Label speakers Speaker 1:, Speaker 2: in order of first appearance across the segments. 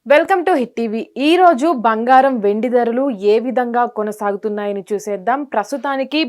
Speaker 1: Welcome to hit TV. ఈ రోజు బంగారం వెండి ధరలు ఏ విధంగా కొనసాగుతున్నాయని చూసేద్దాం. ప్రస్తుతానికి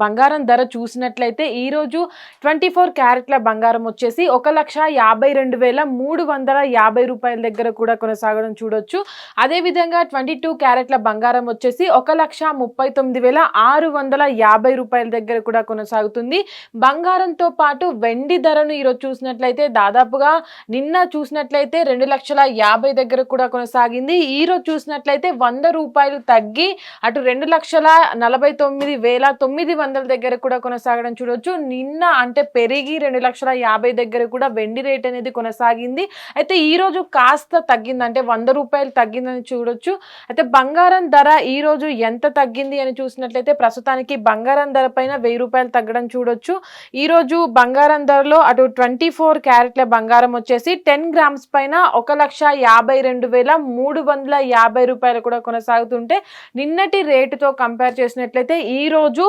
Speaker 1: బంగారం ధర చూసినట్లయితే ఈ రోజు 24 క్యారెట్ల బంగారం వచ్చేసి 1,52,350 రూపాయల దగ్గర కూడా కొనసాగడం చూడొచ్చు. అదేవిధంగా 22 క్యారెట్ల బంగారం వచ్చేసి 1,39,650 రూపాయల దగ్గర కూడా కొనసాగుతుంది. బంగారంతో పాటు వెండి ధరను ఈరోజు చూసినట్లయితే దాదాపుగా నిన్న చూసినట్లయితే 2,50,000 దగ్గర కూడా కొనసాగింది. ఈ రోజు చూసినట్లయితే 100 రూపాయలు తగ్గి అటు 2,49,900 దగ్గర కూడా కొనసాగడం చూడొచ్చు. నిన్న అంటే పెరిగి 2,50,000 దగ్గర కూడా వెండి రేట్ అనేది కొనసాగింది. అయితే ఈ రోజు కాస్త తగ్గింది, అంటే 100 రూపాయలు తగ్గిందని చూడొచ్చు. అయితే బంగారం ధర ఈ రోజు ఎంత తగ్గింది అని చూసినట్లయితే ప్రస్తుతానికి బంగారం ధర పైన 1,000 రూపాయలు తగ్గడం చూడొచ్చు. ఈ రోజు బంగారం ధరలో అటు 24 క్యారెట్ల బంగారం వచ్చేసి 10 గ్రామ్స్ పైన 1,52,350 రూపాయలు కూడా కొనసాగుతుంటే నిన్నటి రేటుతో కంపేర్ చేసినట్లయితే ఈ రోజు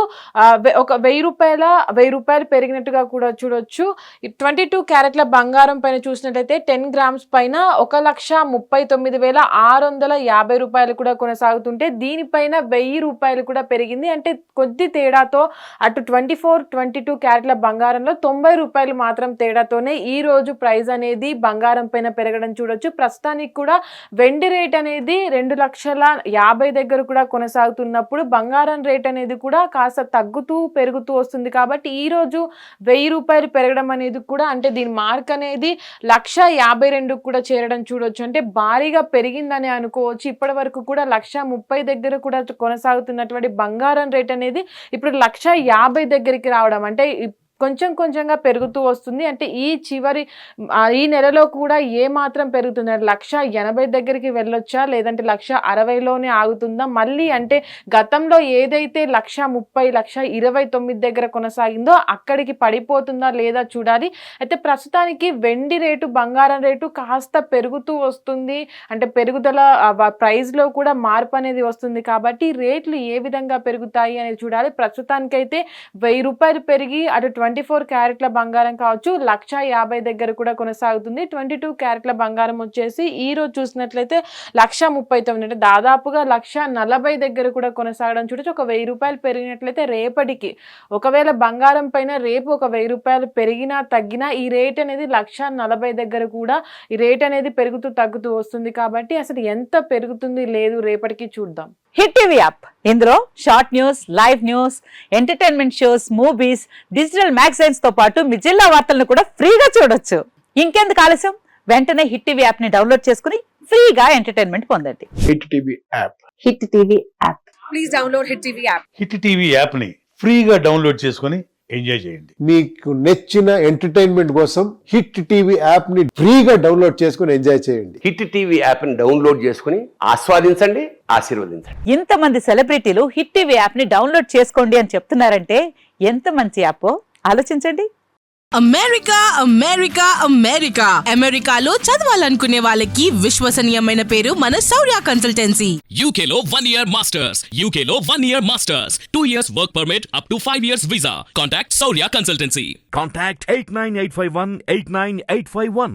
Speaker 1: ఒక 1,000 రూపాయలు పెరిగినట్టుగా కూడా చూడొచ్చు. 22 క్యారెట్ల బంగారం పైన చూసినట్లయితే 10 గ్రామ్స్ పైన 1,39,650 రూపాయలు కూడా కొనసాగుతుంటే దీనిపైన 1,000 రూపాయలు కూడా పెరిగింది. అంటే కొద్ది తేడాతో అటు 24, 22 క్యారెట్ల బంగారంలో 90 రూపాయలు మాత్రం తేడాతోనే ఈ రోజు ప్రైస్ అనేది బంగారం పైన పెరగడం చూడొచ్చు. ప్రస్తుతానికి కూడా వెండి రేట్ అనేది 2,50,000 దగ్గర కూడా కొనసాగుతున్నప్పుడు బంగారం రేట్ అనేది కూడా కాస్త తగ్గుతూ పెరుగుతూ వస్తుంది. కాబట్టి ఈ రోజు 1,000 రూపాయలు పెరగడం అనేది కూడా అంటే దీని మార్క్ అనేది 1,52,000 కూడా చేరడం చూడొచ్చు. అంటే భారీగా పెరిగిందని అనుకోవచ్చు. ఇప్పటి వరకు కూడా 1,30,000 దగ్గర కూడా కొనసాగుతున్నటువంటి బంగారం రేట్ అనేది ఇప్పుడు 1,50,000 దగ్గరికి రావడం అంటే కొంచెం కొంచెంగా పెరుగుతూ వస్తుంది. అంటే ఈ నెలలో కూడా ఏ మాత్రం పెరుగుతుంది, 1,80,000 దగ్గరికి వెళ్ళొచ్చా లేదంటే 1,60,000లోనే ఆగుతుందా మళ్ళీ? అంటే గతంలో ఏదైతే 1,30,000, 1,29,000 దగ్గర కొనసాగిందో అక్కడికి పడిపోతుందా లేదా చూడాలి. అయితే ప్రస్తుతానికి వెండి రేటు బంగారం రేటు కాస్త పెరుగుతూ వస్తుంది. అంటే పెరుగుదల ప్రైస్లో కూడా మార్పు అనేది వస్తుంది. కాబట్టి రేట్లు ఏ విధంగా పెరుగుతాయి అనేది చూడాలి. ప్రస్తుతానికైతే 1,000 రూపాయలు పెరిగి అటు 24 క్యారెట్ల బంగారం కావచ్చు 1,50,000 దగ్గర కూడా కొనసాగుతుంది. 22 క్యారెట్ల బంగారం వచ్చేసి ఈ రోజు చూసినట్లయితే 1,39,000 అంటే దాదాపుగా 1,40,000 దగ్గర కూడా కొనసాగడం చూడొచ్చు. ఒక 1,000 రూపాయలు పెరిగినట్లయితే రేపటికి ఒకవేళ బంగారం పైన రేపు ఒక 1,000 రూపాయలు పెరిగినా తగ్గినా ఈ రేట్ అనేది 1,40,000 దగ్గర కూడా ఈ రేట్ అనేది పెరుగుతూ తగ్గుతూ వస్తుంది. కాబట్టి అసలు ఎంత పెరుగుతుంది లేదు రేపటికి చూద్దాం.
Speaker 2: హిట్ టీవీ యాప్, ఇందులో short news, live news, entertainment shows, movies, digital magazines తో పాటు మీ జిల్లా వార్తలను కూడా ఫ్రీగా చూడొచ్చు. ఇంకెందుకు ఆలస్యం, వెంటనే హిట్ టీవీ యాప్ ని డౌన్లోడ్ చేసుకుని ఫ్రీగా ఎంటర్టైన్మెంట్ పొందండి.
Speaker 3: Hit TV app.
Speaker 2: Hit TV app.
Speaker 4: Please download hit TV app.
Speaker 5: Hit TV app ని ఫ్రీగా డౌన్లోడ్ చేసుకుని ఎంజాయ్ చేయండి.
Speaker 3: మీకు నచ్చిన ఎంటర్టైన్మెంట్ కోసం హిట్ టీవీ యాప్ ని ఫ్రీగా డౌన్లోడ్ చేసుకుని ఎంజాయ్ చేయండి.
Speaker 6: హిట్ టీవీ యాప్ ని డౌన్లోడ్ చేసుకుని ఆస్వాదించండి, ఆశీర్వదించండి.
Speaker 2: ఇంతమంది సెలబ్రిటీలు హిట్ టీవీ యాప్ ని డౌన్లోడ్ చేసుకోండి అని చెప్తున్నారంటే ఎంత మంచి యాప్ ఆలోచించండి.
Speaker 4: అమెరికా అమెరికా అమెరికా అమెరికాలో చదవాలనుకునే వాళ్ళకి విశ్వసనీయమైన పేరు మన శౌర్య కన్సల్టెన్సీ.
Speaker 7: UK లో 1 year masters. UK లో 1 year masters. 2 years work permit up to 5 years visa. Contact Saurya Consultancy.
Speaker 8: Contact 89851 89851.